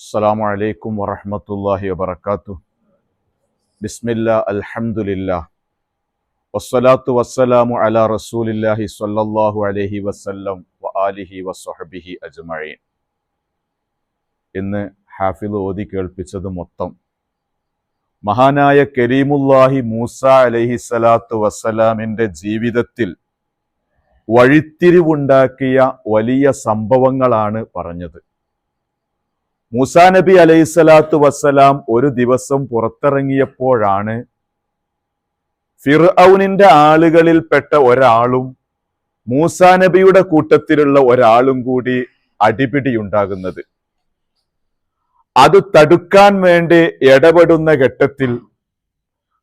അസ്സലാമു അലൈക്കും വറഹ്മത്തുള്ളാഹി വബറകാതുഹു. ബിസ്മില്ലാ അൽഹംദുലില്ലാ വസ്സലാത്തു വസ്സലാമു അലാ റസൂലില്ലാഹി സ്വല്ലല്ലാഹു അലൈഹി വസല്ലം വ ആലിഹി വസ്വഹ്ബിഹി അജ്മഈൻ. ഇന്ന് ഹാഫിള് ഓതി കേൾപ്പിച്ചത് മൊത്തം മഹാനായ കരീമുല്ലാഹി മൂസ അലൈഹിസ്സലാത്തു വസ്സലാമിന്റെ ജീവിതത്തിൽ വഴിത്തിരിവുണ്ടാക്കിയ വലിയ സംഭവങ്ങളാണ് പറഞ്ഞത്. മൂസാ നബി അലൈഹിസ്സലാത്തു വസ്സലാം ഒരു ദിവസം പുറത്തിറങ്ങിയപ്പോഴാണ് ഫിർഔനിന്റെ ആളുകളിൽപ്പെട്ട ഒരാളും മൂസാ നബിയുടെ കൂട്ടത്തിലുള്ള ഒരാളും കൂടി അടിപിടിയുണ്ടാകുന്നത്. അത് തടുക്കാൻ വേണ്ടി ഇടപെടുന്ന ഘട്ടത്തിൽ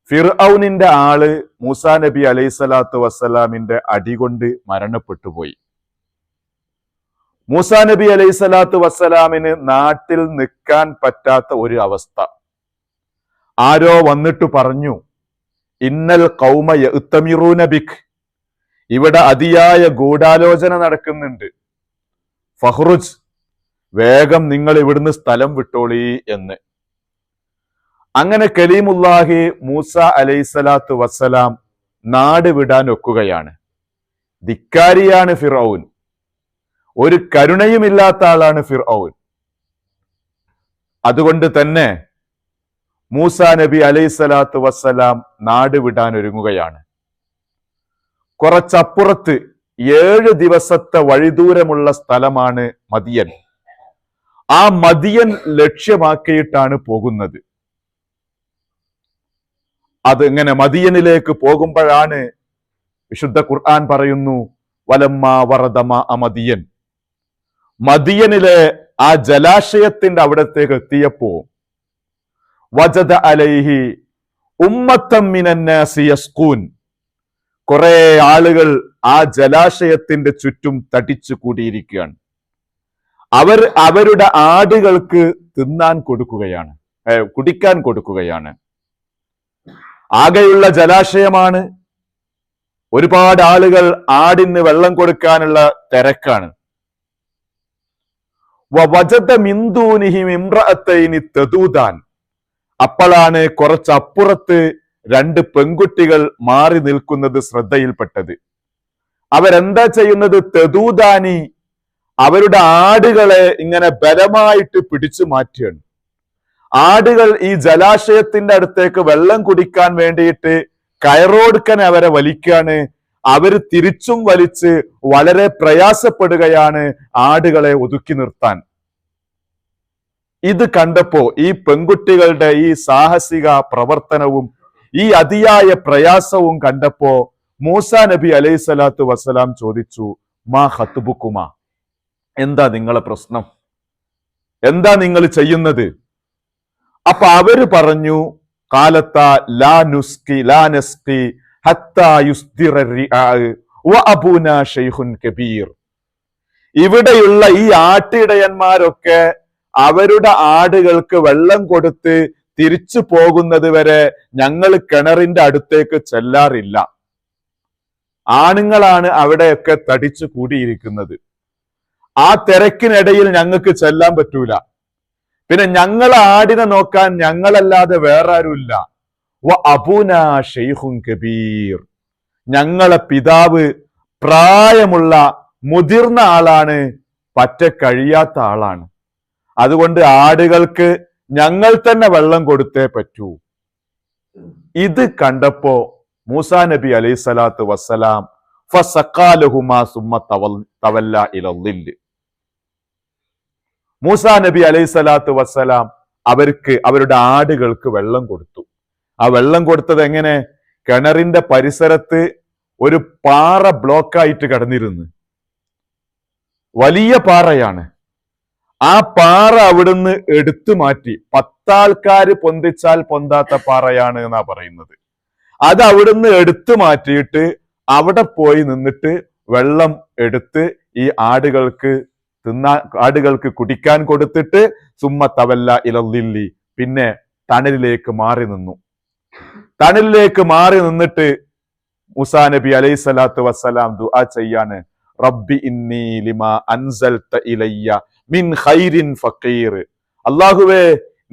ഫിർഔനിന്റെ ആള് മൂസാ നബി അലൈഹിസ്സലാത്തു വസ്സലാമിന്റെ അടികൊണ്ട് മരണപ്പെട്ടുപോയി. മൂസാ നബി അലൈഹിസ്സലാത്തു വസ്സലാമിന് നാട്ടിൽ നിൽക്കാൻ പറ്റാത്ത ഒരു അവസ്ഥ. ആരോ വന്നിട്ട് പറഞ്ഞു, ഇന്നൽ ഖൗമ യഅ്തമിറൂന ബിക്, ഇവിടെ അതിയായ ഗൂഢാലോചന നടക്കുന്നുണ്ട്, ഫഖ്റുജ്, വേഗം നിങ്ങൾ ഇവിടുന്ന് സ്ഥലം വിട്ടോളീ എന്ന്. അങ്ങനെ കലീമുല്ലാഹി മൂസ അലൈഹിസ്സലാത്തു വസ്സലാം നാട് വിടാൻ ഒക്കുകയാണ്. ധിക്കാരിയാണ് ഫിർഔൻ, ഒരു കരുണയുമില്ലാത്ത ആളാണ് ഫിർഔൻ. അതുകൊണ്ട് തന്നെ മൂസാ നബി അലൈഹിസ്സലാത്തു വസ്സലാം നാട് വിടാൻ ഒരുങ്ങുകയാണ്. കുറച്ചപ്പുറത്ത് 7 ദിവസത്തെ വഴിദൂരമുള്ള സ്ഥലമാണ് മദിയൻ. ആ മദിയൻ ലക്ഷ്യമാക്കിയിട്ടാണ് പോകുന്നത്. അത് ഇങ്ങനെ മദിയനിലേക്ക് പോകുമ്പോഴാണ് വിശുദ്ധ ഖുർആൻ പറയുന്നു, വലമ്മാ വറദമ അമദിയൻ, മദിയനിലെ ആ ജലാശയത്തിന്റെ അവിടത്തേക്ക് എത്തിയപ്പോ വജദ അലൈഹി ഉമ്മത്തം മിനന്നാസി യസ്കൂൻ, കുറെ ആളുകൾ ആ ജലാശയത്തിന്റെ ചുറ്റും തടിച്ചു കൂടിയിരിക്കുകയാണ്. അവർ അവരുടെ ആടുകൾക്ക് തിന്നാൻ കൊടുക്കുകയാണ്, കുടിക്കാൻ കൊടുക്കുകയാണ്. ആകെയുള്ള ജലാശയമാണ്. ഒരുപാട് ആളുകൾ ആടിന് വെള്ളം കൊടുക്കാനുള്ള തിരക്കാണ്. വജദ മിൻ ദൂനിഹിം ഇംറഅത്തൈനി തദൂദാൻ, അപ്പോഴാണ് കുറച്ചപ്പുറത്ത് 2 പെൺകുട്ടികൾ മാറി നിൽക്കുന്നത് ശ്രദ്ധയിൽപ്പെട്ടത്. അവരെന്താ ചെയ്യുന്നത്? തദൂദാനി, അവരുടെ ആടുകളെ ഇങ്ങനെ ബലമായിട്ട് പിടിച്ചു മാറ്റുകയാണ്. ആടുകൾ ഈ ജലാശയത്തിന്റെ അടുത്തേക്ക് വെള്ളം കുടിക്കാൻ വേണ്ടിയിട്ട് കയറോടുക്കൻ അവരെ വലിക്കുകയാണ്. അവര് തിരിച്ചും വലിച്ച് വളരെ പ്രയാസപ്പെടുകയാണ് ആടുകളെ ഒതുക്കി നിർത്താൻ. ഇത് കണ്ടപ്പോ, ഈ പെൺകുട്ടികളുടെ ഈ സാഹസിക പ്രവർത്തനവും ഈ അതിയായ പ്രയാസവും കണ്ടപ്പോ മൂസാ നബി അലൈഹിസ്സലാത്തു വസ്സലാം ചോദിച്ചു, മാ ഖത്ബുക്കുമാ, എന്താ നിങ്ങളെ പ്രശ്നം, എന്താ നിങ്ങൾ ചെയ്യുന്നത്? അപ്പൊ അവര് പറഞ്ഞു, കാലത്ത ലാ നുസ്കി ലാ നസ്കി ഹത്താ യുസ്ദിറ റിആഅ് വ അബൂനാ ശൈഖുൻ കബീർ. ഇവിടെയുള്ള ഈ ആട്ടിടയന്മാരൊക്കെ അവരുടെ ആടുകൾക്ക് വെള്ളം കൊടുത്ത് തിരിച്ചു പോകുന്നത് വരെ ഞങ്ങൾ കിണറിന്റെ അടുത്തേക്ക് ചെല്ലാറില്ല. ആണുങ്ങളാണ് അവിടെയൊക്കെ തടിച്ചു കൂടിയിരിക്കുന്നത്. ആ തിരക്കിനിടയിൽ ഞങ്ങൾക്ക് ചെല്ലാൻ പറ്റൂല. പിന്നെ ഞങ്ങളെ ആടിനെ നോക്കാൻ ഞങ്ങളല്ലാതെ വേറെ ആരുമില്ല. വ അബൂനാ ശൈഖുൻ കബീർ, ഞങ്ങളെ പിതാവ് പ്രായമുള്ള മുതിർന്ന ആളാണ്, പറ്റ കഴിയാത്ത ആളാണ്. അതുകൊണ്ട് ആടുകൾക്ക് ഞങ്ങൾ തന്നെ വെള്ളം കൊടുത്തേ പറ്റൂ. ഇത് കണ്ടപ്പോ മൂസാ നബി അലൈഹിസ്സലാത്തു വസ്സലാം ഫസഖാലഹുമാ സുമ്മ തവല്ല ഇലൽ, മൂസാ നബി അലൈഹിസ്സലാത്തു വസ്സലാം അവരുടെ ആടുകൾക്ക് വെള്ളം കൊടുത്തു. ആ വെള്ളം കൊടുത്തത് എങ്ങനെ? കിണറിന്റെ പരിസരത്ത് ഒരു പാറ ബ്ലോക്കായിട്ട് കിടന്നിരുന്നു. വലിയ പാറയാണ്. ആ പാറ അവിടുന്ന് എടുത്തു മാറ്റി. 10 ആൾക്കാര് പൊന്തിച്ചാൽ പൊന്താത്ത പാറയാണ് എന്നാ പറയുന്നത്. അത് അവിടുന്ന് എടുത്തു മാറ്റിയിട്ട് അവിടെ പോയി നിന്നിട്ട് വെള്ളം എടുത്ത് ഈ ആടുകൾക്ക് കുടിക്കാൻ കൊടുത്തിട്ട് സുമ്മ തവല്ല ഇലല്ലില്ലി, പിന്നെ തണലിലേക്ക് മാറി നിന്നു. തണലിലേക്ക് മാറി നിന്നിട്ട് മൂസാ നബി അലൈഹിസ്സലാത്തു വസ്സലാം ദുആ ചെയ്യാണ്, റബ്ബി ഇന്നി ലിമാ അൻസൽത ഇലയ്യ മിൻ ഖൈരിൻ ഫഖീർ, അള്ളാഹുവേ,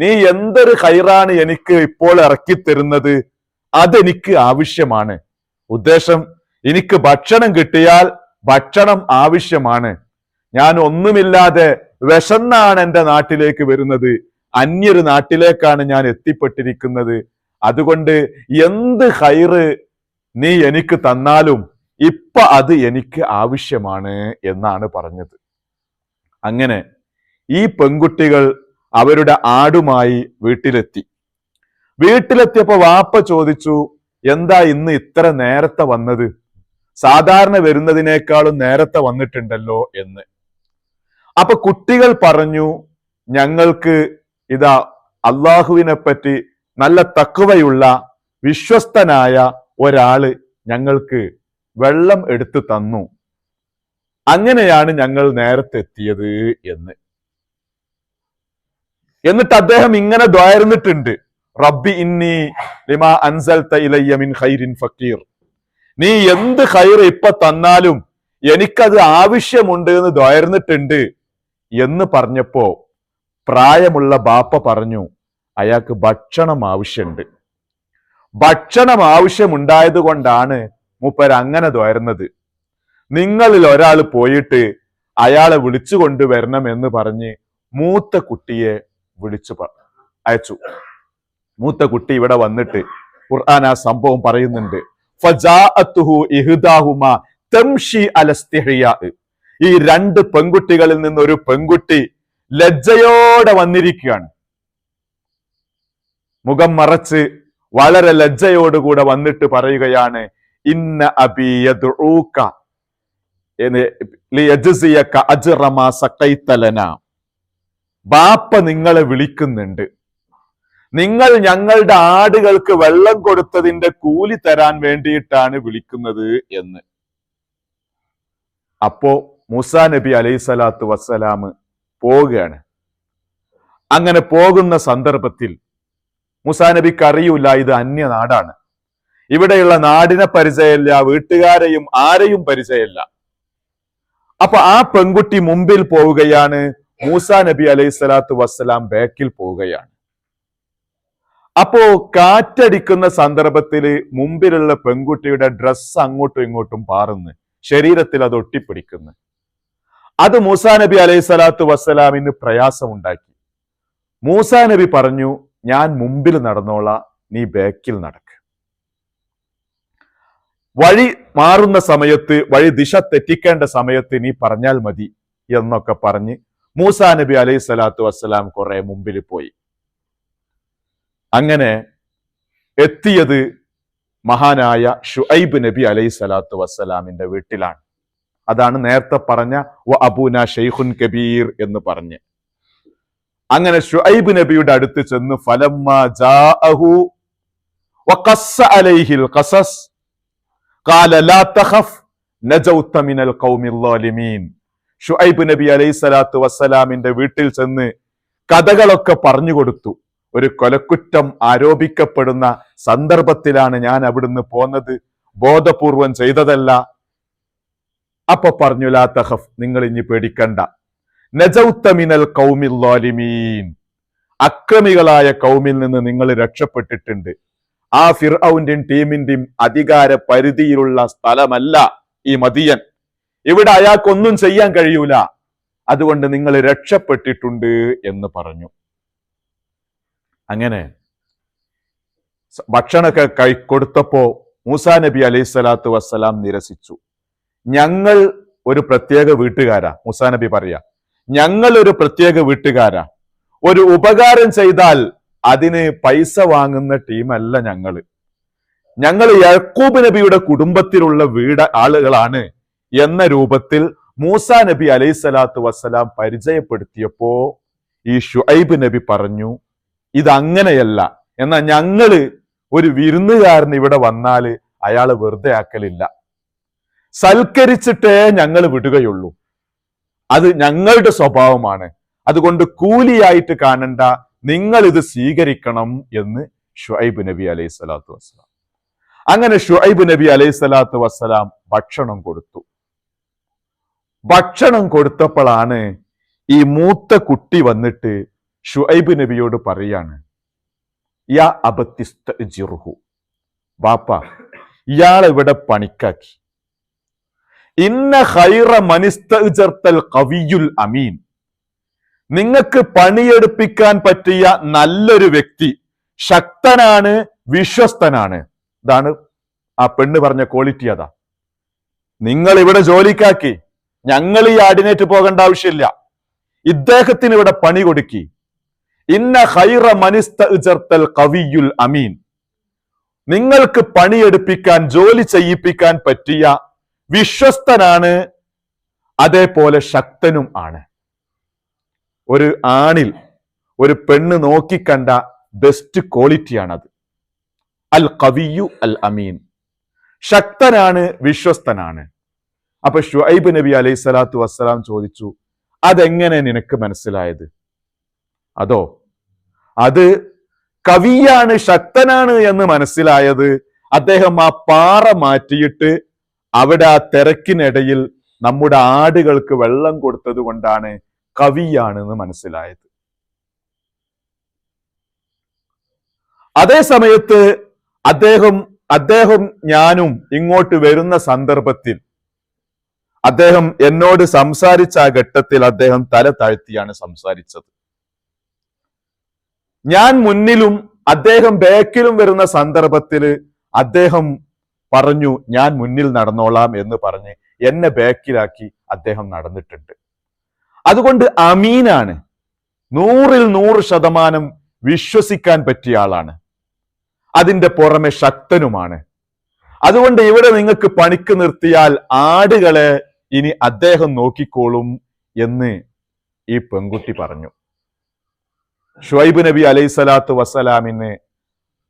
നീ എന്തൊരു ഖൈറാണ് എനിക്ക് ഇപ്പോൾ ഇറക്കി തരുന്നത്, അതെനിക്ക് ആവശ്യമാണ്. ഉദ്ദേശം, എനിക്ക് ഭക്ഷണം കിട്ടിയാൽ ഭക്ഷണം ആവശ്യമാണ്. ഞാൻ ഒന്നുമില്ലാതെ വിശന്നാണ് എൻ്റെ നാട്ടിലേക്ക് വരുന്നത്, അന്യൊരു നാട്ടിലേക്കാണ് ഞാൻ എത്തിപ്പെട്ടിരിക്കുന്നത്. അതുകൊണ്ട് എന്ത് ഖൈറ് നീ എനിക്ക് തന്നാലും ഇപ്പൊ അത് എനിക്ക് ആവശ്യമാണ് എന്നാണ് പറഞ്ഞത്. അങ്ങനെ ഈ പെൺകുട്ടികൾ അവരുടെ ആടുമായി വീട്ടിലെത്തിയപ്പോ വാപ്പ ചോദിച്ചു, എന്താ ഇന്ന് ഇത്ര നേരത്തെ വന്നത്? സാധാരണ വരുന്നതിനേക്കാളും നേരത്തെ വന്നിട്ടുണ്ടല്ലോ എന്ന്. അപ്പൊ കുട്ടികൾ പറഞ്ഞു, ഞങ്ങൾക്ക് ഇതാ അള്ളാഹുവിനെ പറ്റി നല്ല തഖ്വയുള്ള വിശ്വസ്തനായ ഒരാള് ഞങ്ങൾക്ക് വെള്ളം എടുത്തു തന്നു, അങ്ങനെയാണ് ഞങ്ങൾ നേരത്തെ എത്തിയത് എന്ന്. എന്നിട്ട് അദ്ദേഹം ഇങ്ങനെ ദ്വാരുന്നിട്ടുണ്ട്, റബ്ബി ഇന്നി ലിമാ അൻസൽത ഇലയ്യ മിൻ ഖൈരിൻ ഫഖീർ. നീ എന്ത് ഖൈർ ഇപ്പൊ തന്നാലും എനിക്കത് ആവശ്യമുണ്ട് എന്ന് ദ്വാരുന്നിട്ടുണ്ട് എന്ന് പറഞ്ഞപ്പോ പ്രായമുള്ള ബാപ്പ പറഞ്ഞു, അയാൾക്ക് ഭക്ഷണം ആവശ്യമുണ്ട്. ഭക്ഷണം ആവശ്യമുണ്ടായത് കൊണ്ടാണ് മൂപ്പർ അങ്ങനെ ദ്വാരുന്നത്. നിങ്ങളിൽ ഒരാൾ പോയിട്ട് അയാളെ വിളിച്ചു കൊണ്ടുവരണം എന്ന് പറഞ്ഞ് മൂത്ത കുട്ടിയെ വിളിച്ചു അയച്ചു. മൂത്ത കുട്ടി ഇവിടെ വന്നിട്ട് ഖുർആൻ ആ സംഭവം പറയുന്നുണ്ട്. ഫജാഅത്തുഹു ഇഹ്ദാഹുമാ തംഷി അലസ്തിഹ്യാ. ഈ രണ്ട് പെൺകുട്ടികളിൽ നിന്ന് ഒരു പെൺകുട്ടി ലജ്ജയോടെ വന്നിരിക്കുകയാണ്. മുഖം മറച്ച് വളരെ ലജ്ജയോടുകൂടെ വന്നിട്ട് പറയുകയാണ്, ഇന്ന അബീ യദ്ഊക ലിയജ്സിയക അജ്റ മാ സഖൈത ലനാ. ബാപ്പ നിങ്ങളെ വിളിക്കുന്നുണ്ട്, നിങ്ങൾ ഞങ്ങളുടെ ആടുകൾക്ക് വെള്ളം കൊടുത്തതിന്റെ കൂലി തരാൻ വേണ്ടിയിട്ടാണ് വിളിക്കുന്നത് എന്ന്. അപ്പോ മൂസാ നബി അലൈഹിസ്സലാത്തു വസ്സലാം പോവുകയാണ്. അങ്ങനെ പോകുന്ന സന്ദർഭത്തിൽ മൂസാ നബിക്ക് അറിയൂല ഇത് അന്യനാടാണ്, ഇവിടെയുള്ള നാടിനെ പരിചയമില്ല, വീട്ടുകാരെയും ആരെയും പരിചയമില്ല. അപ്പൊ ആ പെൺകുട്ടി മുമ്പിൽ പോവുകയാണ്, മൂസാ നബി അലൈഹിസ്സലാത്തു വസ്സലാം ബാക്കിൽ പോവുകയാണ്. അപ്പോ കാറ്റടിക്കുന്ന സന്ദർഭത്തിൽ മുമ്പിലുള്ള പെൺകുട്ടിയുടെ ഡ്രസ്സ് അങ്ങോട്ടും ഇങ്ങോട്ടും പാറുന്നു, ശരീരത്തിൽ അത് ഒട്ടിപ്പിടിക്കുന്നു. അത് മൂസാ നബി അലൈഹിസ്സലാത്തു വസ്സലാമിന് പ്രയാസമുണ്ടാക്കി. മൂസാ നബി പറഞ്ഞു, ഞാൻ മുമ്പിൽ നടന്നോളാം, നീ ബാക്കിൽ നടക്ക്. വഴി മാറുന്ന സമയത്ത്, വഴി ദിശ തെറ്റിക്കേണ്ട സമയത്ത് നീ പറഞ്ഞാൽ മതി എന്നൊക്കെ പറഞ്ഞ് മൂസാ നബി അലൈഹിസ്സലാത്തു വസ്സലാം കുറെ മുമ്പിൽ പോയി. അങ്ങനെ എത്തിയത് മഹാനായ ഷുഐബ് നബി അലൈഹിസ്സലാത്തു വസ്സലാമിന്റെ വീട്ടിലാണ്. അതാണ് നേരത്തെ പറഞ്ഞ വ അബൂന ഷെയ്ഖുൻ കബീർ എന്ന് പറഞ്ഞ്. അങ്ങനെ ഷുഐബ് നബിയുടെ അടുത്ത് ചെന്ന് ഫലമ്മാ ജാഅഹു വഖസ്സ അലൈഹിൽ ഖസസ് ഖാല ലാ തഖഫ് നജൗത മിനൽ ഖൗമിൽ ളാലിമീൻ. ഷുഐബ് നബി അലൈഹിസ്സലാത്തു വസ്സലാമിന്റെ വീട്ടിൽ ചെന്ന് കഥകളൊക്കെ പറഞ്ഞു കൊടുത്തു. ഒരു കൊലക്കുറ്റം ആരോപിക്കപ്പെടുന്ന സന്ദർഭത്തിലാണ് ഞാൻ അവിടുന്ന് പോന്നത്, ബോധപൂർവം ചെയ്തതല്ല. അപ്പൊ പറഞ്ഞു, ലാ തഖഫ്, നിങ്ങൾ ഇനി പേടിക്കണ്ട, നജൗത മിനൽ ഖൗമിൽ ളാലിമീൻ, അക്രമികളായ കൗമിൽ നിന്ന് നിങ്ങൾ രക്ഷപ്പെട്ടിട്ടുണ്ട്. ആ ഫിർഔന്റെയും ടീമിന്റെയും അധികാര പരിധിയിലുള്ള സ്ഥലമല്ല ഈ മദിയൻ, ഇവിടെ അയാൾക്കൊന്നും ചെയ്യാൻ കഴിയൂല, അതുകൊണ്ട് നിങ്ങൾ രക്ഷപ്പെട്ടിട്ടുണ്ട് എന്ന് പറഞ്ഞു. അങ്ങനെ ഭക്ഷണമൊക്കെ കൊടുത്തപ്പോ മൂസാ നബി അലൈഹിസ്സലാത്തു വസ്സലാം നിരസിച്ചു. ഞങ്ങൾ ഒരു പ്രത്യേക വീട്ടുകാരാ, മൂസാ നബി പറയാ, ഞങ്ങൾ ഒരു പ്രത്യേക വീട്ടുകാരാ, ഒരു ഉപകാരം ചെയ്താൽ അതിന് പൈസ വാങ്ങുന്ന ടീമല്ല ഞങ്ങൾ യാക്കൂബ് നബിയുടെ കുടുംബത്തിലുള്ള ആളുകളാണ് എന്ന രൂപത്തിൽ മൂസാ നബി അലൈഹിസ്സലാത്തു വസ്സലാം പരിചയപ്പെടുത്തിയപ്പോ ഈ ഷുഐബ് നബി പറഞ്ഞു, ഇതങ്ങനെയല്ല, എന്നാൽ ഞങ്ങള് ഒരു വിരുന്നുകാരൻ ഇവിടെ വന്നാല് അയാള് വെറുതെ ആക്കലില്ല, സൽക്കരിച്ചിട്ടേ ഞങ്ങൾ വിടുകയുള്ളൂ, അത് ഞങ്ങളുടെ സ്വഭാവമാണ്, അതുകൊണ്ട് കൂലിയായിട്ട് കാണണ്ട, നിങ്ങൾ ഇത് സ്വീകരിക്കണം എന്ന് ഷുഐബ് നബി അലൈഹിസ്സലാത്തു വസ്സലാം. അങ്ങനെ ഷുഐബ് നബി അലൈഹിസ്സലാത്തു വസ്സലാം ഭക്ഷണം കൊടുത്തു. ഭക്ഷണം കൊടുത്തപ്പോഴാണ് ഈ മൂത്ത കുട്ടി വന്നിട്ട് ഷുഐബ് നബിയോട് പറയാണ്, യാ അബത്തിസ്തഅ്ജിർഹു, ബാപ്പ ഇയാളെ ഇവിടെ പണിക്കാക്കി. ഇന്ന ഖൈറ മനിസ്തഅ്ജർതൽ ഖവിയുൽ അമീൻ, നിങ്ങൾക്ക് പണിയെടുപ്പിക്കാൻ പറ്റിയ നല്ലൊരു വ്യക്തി ശക്തനാണ്, വിശ്വസ്തനാണ്. ഇതാണ് ആ പെണ്ണ് പറഞ്ഞ ക്വാളിറ്റി. അതാ നിങ്ങൾ ഇവിടെ ജോലിക്കാക്കി, ഞങ്ങൾ ഈ ആർഡിനേറ്റ് പോകേണ്ട ആവശ്യമില്ല, ഇദ്ദേഹത്തിന് ഇവിടെ പണി കൊടുക്കി. ഇന്ന ഖൈറ മനിസ്തഅ്ജർതൽ ഖവിയുൽ അമീൻ, നിങ്ങൾക്ക് പണിയെടുപ്പിക്കാൻ, ജോലി ചെയ്യിപ്പിക്കാൻ പറ്റിയ വിശ്വസ്തനാണ്, അതേപോലെ ശക്തനും ആണ്. ഒരു ആണിൽ ഒരു പെണ്ണ് നോക്കിക്കണ്ട ബെസ്റ്റ് ക്വാളിറ്റിയാണത്. അൽ ഖവിയു അൽ അമീൻ, ശക്തനാണ്, വിശ്വസ്തനാണ്. അപ്പൊ ഷുഐബ് നബി അലൈഹി സ്വലാത്തു വസ്സലാം ചോദിച്ചു, അതെങ്ങനെ നിനക്ക് മനസ്സിലായത്? അത് കവിയാണ്, ശക്തനാണ് എന്ന് മനസ്സിലായത് അദ്ദേഹം ആ പാറ മാറ്റിയിട്ട് അവിടെ ആ തിരക്കിനിടയിൽ നമ്മുടെ ആടുകൾക്ക് വെള്ളം കൊടുത്തത് കൊണ്ടാണ് കവിയാണെന്ന് മനസ്സിലായത്. അതേ സമയത്ത് അദ്ദേഹം ഞാനും ഇങ്ങോട്ട് വരുന്ന സന്ദർഭത്തിൽ അദ്ദേഹം എന്നോട് സംസാരിച്ച ആ ഘട്ടത്തിൽ അദ്ദേഹം തല താഴ്ത്തിയാണ് സംസാരിച്ചത്. ഞാൻ മുന്നിലും അദ്ദേഹം ബാക്കിലും വരുന്ന സന്ദർഭത്തിൽ അദ്ദേഹം പറഞ്ഞു, ഞാൻ മുന്നിൽ നടന്നോളാം എന്ന് പറഞ്ഞ് എന്നെ ബാക്കിലാക്കി അദ്ദേഹം നടന്നിട്ടുണ്ട്. അതുകൊണ്ട് അമീനാണ്, 100% വിശ്വസിക്കാൻ പറ്റിയ ആളാണ്. അതിന്റെ പുറമെ ശക്തനുമാണ്. അതുകൊണ്ട് ഇവിടെ നിങ്ങൾക്ക് പണിക്ക് നിർത്തിയാൽ ആടുകളെ ഇനി അദ്ദേഹം നോക്കിക്കോളും എന്ന് ഈ പെൺകുട്ടി പറഞ്ഞു. ഷുഐബ് നബി അലൈഹി സ്വലാത്തു വസ്സലാമിന്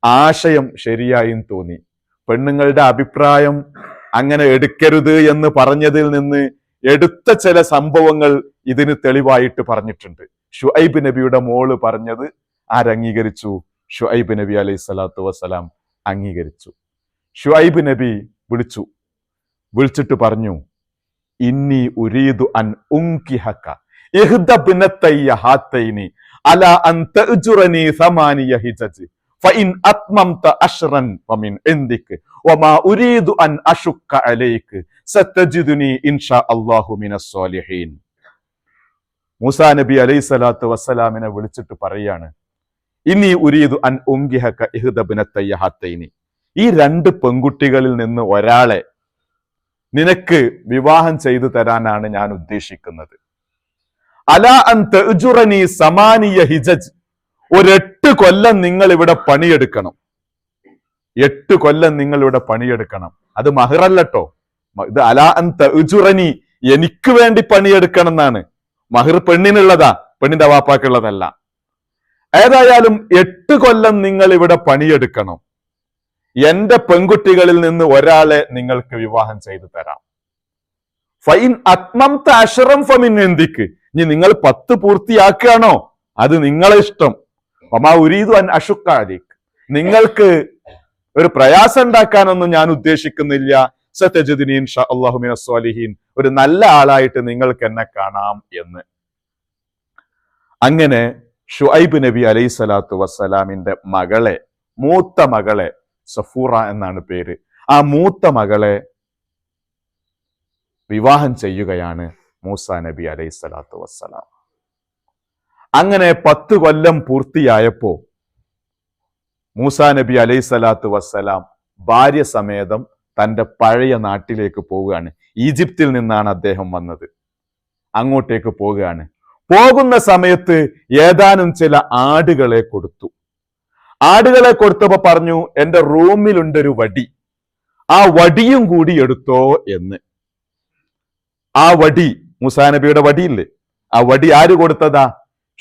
ആശയം ശരിയായും തോന്നി. പെണ്ണുങ്ങളുടെ അഭിപ്രായം അങ്ങനെ എടുക്കരുത് എന്ന് പറഞ്ഞതിൽ നിന്ന് എടുത്ത ചില സംഭവങ്ങൾ ഇതിന് തെളിവായിട്ട് പറഞ്ഞിട്ടുണ്ട്. ഷുഐബ് നബിയുടെ മോള് പറഞ്ഞത് ആരംഗീകരിച്ചു? ഷുഐബ് നബി അലൈഹി സ്വലാത്തു വസ്സലാം അംഗീകരിച്ചു. ഷുഐബ് നബി വിളിച്ചിട്ട് പറഞ്ഞു, ഇന്നി ഉരീദു അൻ ഉൻകിഹക ഇഹ്ദ ബിനത്തയ്യ ഹാത്തൈനി അലാ അൻ തഅ്ജുറനി സമാനിയ ഹിജജ് ഫഇൻ അത്മംത അശ്റൻ ഫമിൻ ഇൻദിക വമാ ഉരീദു അൻ അശുക്ക അലൈക സതജിദുനി ഇൻഷാ അല്ലാഹു മിനസ് സ്വാലിഹീൻ. മൂസാ നബി അലൈഹി സ്വലാത്തു വസ്സലാമിനെ വിളിച്ചിട്ട് പറയാണ്, ഇന്നി ഉരീദു അൻ ഉൻകിഹക ഇഹ്ദ ബിനത്തയ്യ ഹാത്തൈനി, ഈ 2 പെൺകുട്ടികളിൽ നിന്ന് ഒരാളെ നിനക്ക് വിവാഹം ചെയ്തു തരാനാണ് ഞാൻ ഉദ്ദേശിക്കുന്നത്. അലാ അൻ തഅ്ജുറനി സമാനിയ ഹിജജ്, ഒരു 8 കൊല്ലം നിങ്ങൾ ഇവിടെ പണിയെടുക്കണം. 8 കൊല്ലം നിങ്ങൾ ഇവിടെ പണിയെടുക്കണം. അത് മഹറല്ലട്ടോ, ഇത് അലാ അൻ തഅ്ജുറനി, എനിക്ക് വേണ്ടി പണിയെടുക്കണം എന്നാണ്. മഹർ പെണ്ണിനുള്ളതാ, പെണ്ണിന്റെ വാപ്പാക്കുള്ളതല്ല. ഏതായാലും 8 കൊല്ലം നിങ്ങൾ ഇവിടെ പണിയെടുക്കണം. എന്റെ പെൺകുട്ടികളിൽ നിന്ന് ഒരാളെ നിങ്ങൾക്ക് വിവാഹം ചെയ്തു തരാം. ഫൈൻ അത്മംത അശ്റം ഫമിൻ ഇൻദിക, ഇനി നിങ്ങൾ 10 പൂർത്തിയാക്കുകയാണോ അത് നിങ്ങളെ ഇഷ്ടം. വമാ ഉരീദു അൻ അശുക്ക അലൈക, നിങ്ങൾക്ക് ഒരു പ്രയാസം ഉണ്ടാക്കാനൊന്നും ഞാൻ ഉദ്ദേശിക്കുന്നില്ല. സതജിദുനി ഇൻഷാ അല്ലാഹു മിനസ് സ്വാലിഹീൻ, ഒരു നല്ല ആളായിട്ട് നിങ്ങൾക്ക് എന്നെ കാണാം എന്ന്. അങ്ങനെ ഷുഐബ് നബി അലൈഹി സ്വലാത്തു വസ്സലാമിന്റെ മകളെ, മൂത്ത മകളെ, സഫൂറ എന്നാണ് പേര്, ആ മൂത്ത മകളെ വിവാഹം ചെയ്യുകയാണ് മൂസാ നബി അലൈഹി സ്വലാത്തു വസ്സലാം. അങ്ങനെ 10 കൊല്ലം പൂർത്തിയായപ്പോ മൂസാ നബി അലൈഹി സ്വലാത്തു വസ്സലാം ഭാര്യ സമേതം തന്റെ പഴയ നാട്ടിലേക്ക് പോവുകയാണ്. ഈജിപ്തിൽ നിന്നാണ് അദ്ദേഹം വന്നത്. അങ്ങോട്ടേക്ക് പോവുകയാണ്. പോകുന്ന സമയത്ത് ഏതാനും ചില ആടുകളെ കൊടുത്തു. ആടുകളെ കൊടുത്തപ്പോ പറഞ്ഞു, എന്റെ റൂമിലുണ്ടൊരു വടി, ആ വടിയും കൂടി എടുത്തോ എന്ന്. ആ വടി, മൂസാ നബിയുടെ വടിയില്ലേ, ആ വടി ആര് കൊടുത്തതാ?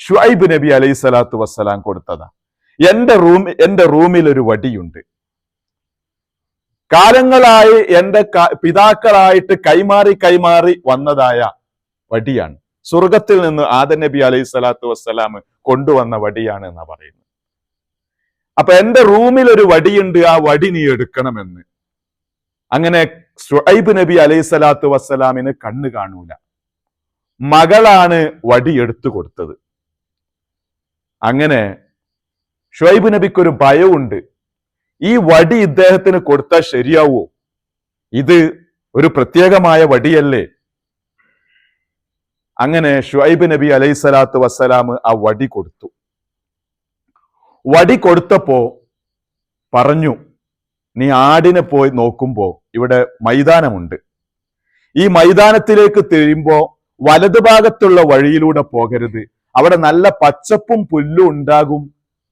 ഷുഐബ് നബി അലൈഹി സ്വലാത്തു വസ്സലാം കൊടുത്തതാ. എന്റെ റൂമിൽ ഒരു വടിയുണ്ട്, കാലങ്ങളായി എന്റെ പിതാക്കളായിട്ട് കൈമാറി വന്നതായ വടിയാണ്. സ്വർഗത്തിൽ നിന്ന് ആദം നബി അലൈഹി സ്വലാത്തു വസ്സലാം കൊണ്ടുവന്ന വടിയാണ് എന്നാ പറയുന്നത്. അപ്പൊ എന്റെ റൂമിൽ ഒരു വടിയുണ്ട്, ആ വടി നീ എടുക്കണമെന്ന്. അങ്ങനെ ഷുഐബ് നബി അലൈഹി സ്വലാത്തു വസ്സലാമിന് കണ്ണ് കാണൂല. മകളാണ് വടി എടുത്തു കൊടുത്തത്. അങ്ങനെ ഷുഐബ് നബിക്കൊരു ഭയമുണ്ട്. ഈ വടി ഇദ്ദേഹത്തിന് കൊടുത്താൽ ശരിയാവോ? ഇത് ഒരു പ്രത്യേകമായ വടിയല്ലേ? അങ്ങനെ ഷുഐബ് നബി അലൈഹി സ്വലാത്തു വസ്സലാം ആ വടി കൊടുത്തു. വടി കൊടുത്തപ്പോ പറഞ്ഞു, നീ ആടിനെ പോയി നോക്കുമ്പോ ഇവിടെ മൈതാനമുണ്ട്. ഈ മൈതാനത്തിലേക്ക് തിരിയുമ്പോ വലതുഭാഗത്തുള്ള വഴിയിലൂടെ പോകരുത്. അവിടെ നല്ല പച്ചപ്പും പുല്ലും ഉണ്ടാകും.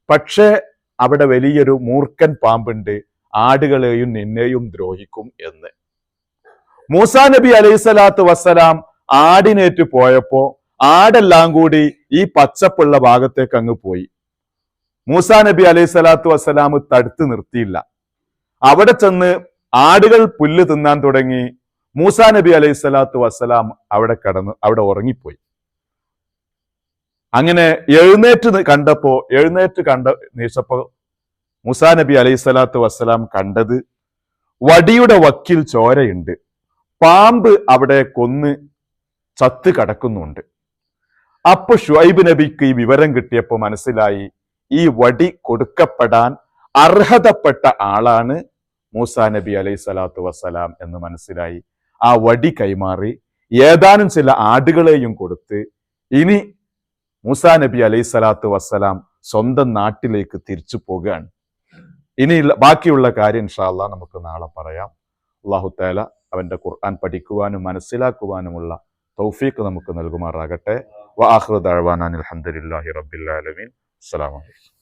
പക്ഷേ അവിടെ വലിയൊരു മൂർഖൻ പാമ്പുണ്ട്, ആടുകളെയും നിന്നെയും ദ്രോഹിക്കും എന്ന്. മൂസാ നബി അലൈഹി സ്വലാത്തു വസ്സലാം ആടിനേറ്റ് പോയപ്പോ ആടെല്ലാം കൂടി ഈ പച്ചപ്പുള്ള ഭാഗത്തേക്ക് അങ്ങ് പോയി. മൂസാ നബി അലൈഹി സ്വലാത്തു വസ്സലാം തടുത്ത് നിർത്തിയില്ല. അവിടെ ചെന്ന് ആടുകൾ പുല്ല് തിന്നാൻ തുടങ്ങി. മൂസാ നബി അലൈഹി സ്വലാത്തു വസ്സലാം അവിടെ ഉറങ്ങിപ്പോയി. അങ്ങനെ എഴുന്നേറ്റ് നീച്ചപ്പോ മൂസാ നബി അലൈഹി സ്വലാത്തു വസ്സലാം കണ്ടത് വടിയുടെ വക്കിൽ ചോരയുണ്ട്, പാമ്പ് അവിടെ കൊന്ന് ചത്ത് കിടക്കുന്നുണ്ട്. അപ്പൊ ഷുഐബ് നബിക്ക് ഈ വിവരം കിട്ടിയപ്പോ മനസ്സിലായി, ഈ വടി കൊടുക്കപ്പെടാൻ അർഹതപ്പെട്ട ആളാണ് മൂസാ നബി അലൈഹി സ്വലാത്തു വസ്സലാം എന്ന് മനസ്സിലായി. ആ വടി കൈമാറി ഏതാനും ചില ആടുകളെയും കൊടുത്ത് ഇനി മൂസാ നബി അലൈഹി സ്വലാത്തു വസ്സലാം സ്വന്തം നാട്ടിലേക്ക് തിരിച്ചു പോകുകയാണ്. ഇനി ബാക്കിയുള്ള കാര്യം ഇൻഷാ അല്ലാഹ് നമുക്ക് നാളെ പറയാം. അല്ലാഹു തആല അവന്റെ ഖുർആൻ പഠിക്കുവാനും മനസ്സിലാക്കുവാനുമുള്ള തൗഫീഖ് നമുക്ക് നൽകുമാറാകട്ടെ. വആഖിറു ദഅ്വാനാ അൽഹംദുലില്ലാഹി റബ്ബിൽ ആലമീൻ. അസ്സലാമു അലൈക്കും.